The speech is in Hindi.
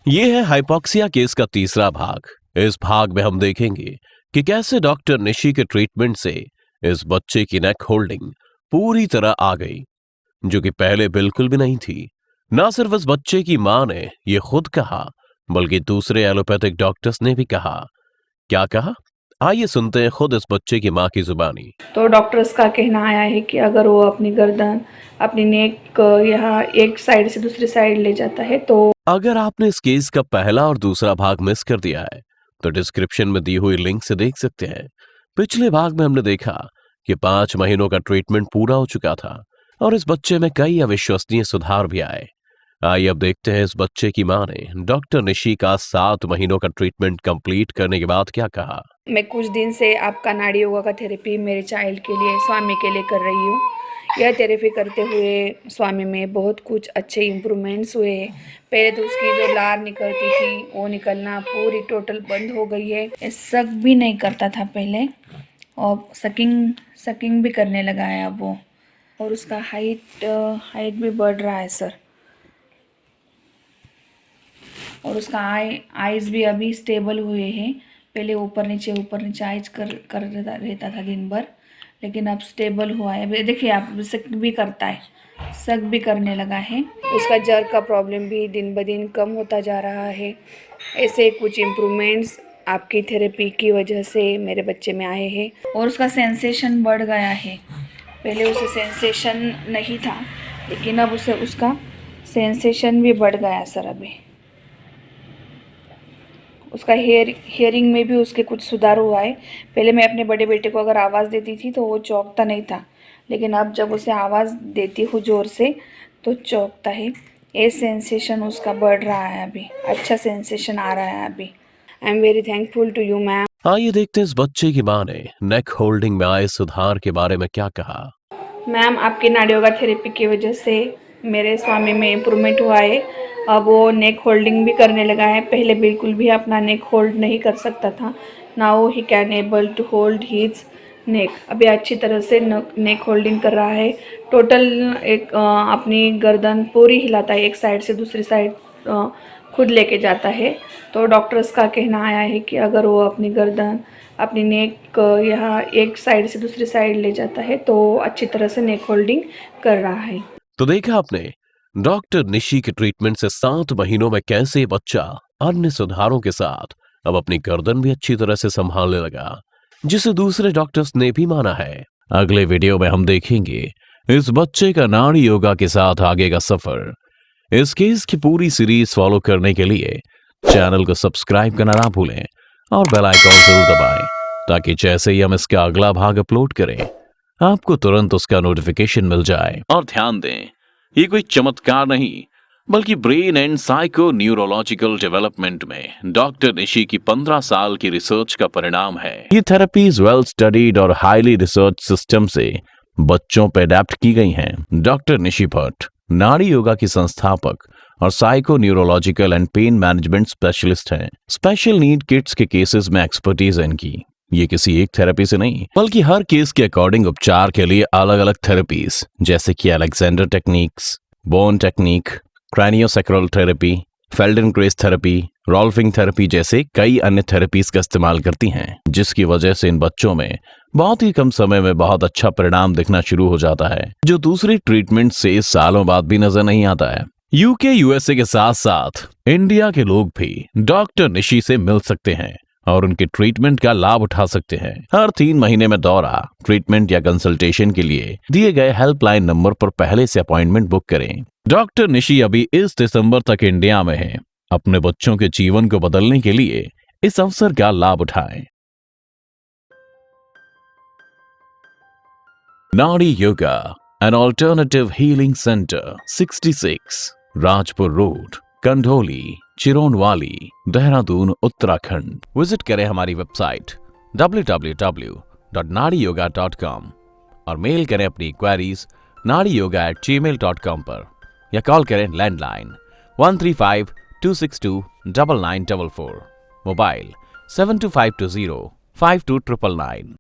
ये है हाइपॉक्सिया केस का तीसरा भाग। इस भाग में हम देखेंगे कि कैसे डॉक्टर निशी के ट्रीटमेंट से इस बच्चे की नेक होल्डिंग पूरी तरह आ गई, जो कि पहले बिल्कुल भी नहीं थी। ना सिर्फ इस बच्चे की मां ने ये खुद कहा, बल्कि दूसरे एलोपैथिक डॉक्टर्स ने भी कहा। क्या कहा, आइए सुनते हैं खुद इस बच्चे की मां की जुबानी। तो डॉक्टर्स का कहना आया है कि अगर वो अपनी गर्दन, अपनी नेक यहाँ एक साइड से दूसरी साइड ले जाता है तो अगर आपने इस केस का पहला और दूसरा भाग मिस कर दिया है तो डिस्क्रिप्शन में दी हुई लिंक से देख सकते हैं। पिछले भाग में हमने देखा कि 5 महीनों का ट्रीटमेंट पूरा हो चुका था और इस बच्चे में कई अविश्वसनीय सुधार भी आए। आइए अब देखते हैं इस बच्चे की मां ने डॉक्टर निशी का 7 महीनों का ट्रीटमेंट कंप्लीट करने के बाद क्या कहा। मैं कुछ दिन से आपका नाड़ी योगा का थेरेपी मेरे चाइल्ड के लिए, स्वामी के लिए कर रही हूँ। यह थेरेपी करते हुए स्वामी में बहुत कुछ अच्छे इम्प्रूवमेंट्स हुए हैं। पहले तो उसकी जो लार निकलती थी वो निकलना पूरी टोटल बंद हो गई है। ये सक भी नहीं करता था पहले, और सकिंग भी करने लगा है अब वो। और उसका हाइट भी बढ़ रहा है सर। और उसका आइज़ भी अभी स्टेबल हुए हैं। पहले ऊपर नीचे आइज कर रहता था दिन भर, लेकिन अब स्टेबल हुआ है। अभी देखिए आप, सक भी करता है, सक भी करने लगा है। उसका जर का प्रॉब्लम भी दिन ब दिन कम होता जा रहा है। ऐसे कुछ इम्प्रूवमेंट्स आपकी थेरेपी की वजह से मेरे बच्चे में आए हैं। और उसका सेंसेशन बढ़ गया है। पहले उसे सेंसेशन नहीं था, लेकिन अब उसे उसका सेंसेशन भी बढ़ गया सर। अभी उसका हियरिंग में भी उसके कुछ सुधार हुआ है। पहले मैं अपने बड़े बेटे को अगर आवाज़ देती थी तो वो चौंकता नहीं था, लेकिन अब जब उसे आवाज़ देती हूँ ज़ोर से तो चौंकता है। ये सेंसेशन उसका बढ़ रहा है, अभी अच्छा सेंसेशन आ रहा है अभी। I am very thankful to you ma'am. आइए देखते हैं इस बच्चे की मां ने नेक होल्डिंग में आए सुधार के बारे में क्या कहा। मैम, आपकी नाड़ी योगा थेरेपी की वजह से मेरे स्वामी में इम्प्रूवमेंट हुआ है। अब वो नेक होल्डिंग भी करने लगा है। पहले बिल्कुल भी अपना नेक होल्ड नहीं कर सकता था। Now he can able to hold his neck. अभी अच्छी तरह से नेक होल्डिंग कर रहा है। टोटल अपनी गर्दन पूरी हिलाता है, एक साइड से दूसरी साइड खुद लेके जाता है। तो डॉक्टर्स का कहना आया है कि अगर वो अपनी गर्दन, अपनी नेक यहाँ एक साइड से दूसरी साइड ले जाता है तो अच्छी तरह से नेक होल्डिंग कर रहा है। तो देखा आपने डॉक्टर निशी के ट्रीटमेंट से 7 महीनों में कैसे ये बच्चा अन्य सुधारों के साथ अब अपनी गर्दन भी अच्छी तरह से संभालने लगा, जिसे दूसरे डॉक्टर्स ने भी माना है। अगले वीडियो में हम देखेंगे इस बच्चे का नाड़ी योगा के साथ आगे का सफर। इस केस की पूरी सीरीज फॉलो करने के लिए चैनल को सब्सक्राइब करना ना भूलें और बेल आइकॉन जरूर दबाएं, ताकि जैसे ही हम इसका अगला भाग अपलोड करें आपको तुरंत उसका नोटिफिकेशन मिल जाए। और ध्यान दें, ये कोई चमत्कार नहीं, बल्कि brain and psycho neurological development में डॉक्टर निशी की 15 साल की रिसर्च का परिणाम है। ये थेरेपीज वेल स्टडीड और हाईली रिसर्च सिस्टम से बच्चों पर अडेप्ट की गई हैं। डॉक्टर निशी भट्ट नाड़ी योगा की संस्थापक और psycho neurological and pain management specialist हैं। स्पेशल नीड किड्स के केसेस में एक्सपर्टीज है इनकी। ये किसी एक थेरेपी से नहीं, बल्कि हर केस के अकॉर्डिंग उपचार के लिए अलग अलग थेरेपीज, जैसे कि Alexander techniques, bone technique, craniosacral therapy, Feldenkrais therapy, rolfing therapy जैसे कई अन्य थेरेपीज का इस्तेमाल करती हैं, जिसकी वजह से इन बच्चों में बहुत ही कम समय में बहुत अच्छा परिणाम दिखना शुरू हो जाता है, जो दूसरी ट्रीटमेंट से सालों बाद भी नजर नहीं आता है। यूके यूएसए के साथ साथ इंडिया के लोग भी डॉक्टर निशी से मिल सकते हैं और उनके ट्रीटमेंट का लाभ उठा सकते हैं। हर 3 महीने में दौरा, ट्रीटमेंट या कंसल्टेशन के लिए दिए गए हेल्पलाइन नंबर पर पहले से अपॉइंटमेंट बुक करें। डॉक्टर निशी अभी इस दिसंबर तक इंडिया में है। अपने बच्चों के जीवन को बदलने के लिए इस अवसर का लाभ उठाएं। Nadi yoga and alternative healing centre, 66 Rajpur road, Kandholi, Chironwali, Dehradun, Uttarakhand. Visit करें हमारी वेबसाइट www.nadiyoga.com और मेल करें अपनी क्वेरीज nadiyoga@gmail.com पर, या कॉल करें लैंडलाइन 135-262-9944, मोबाइल 72520-52999।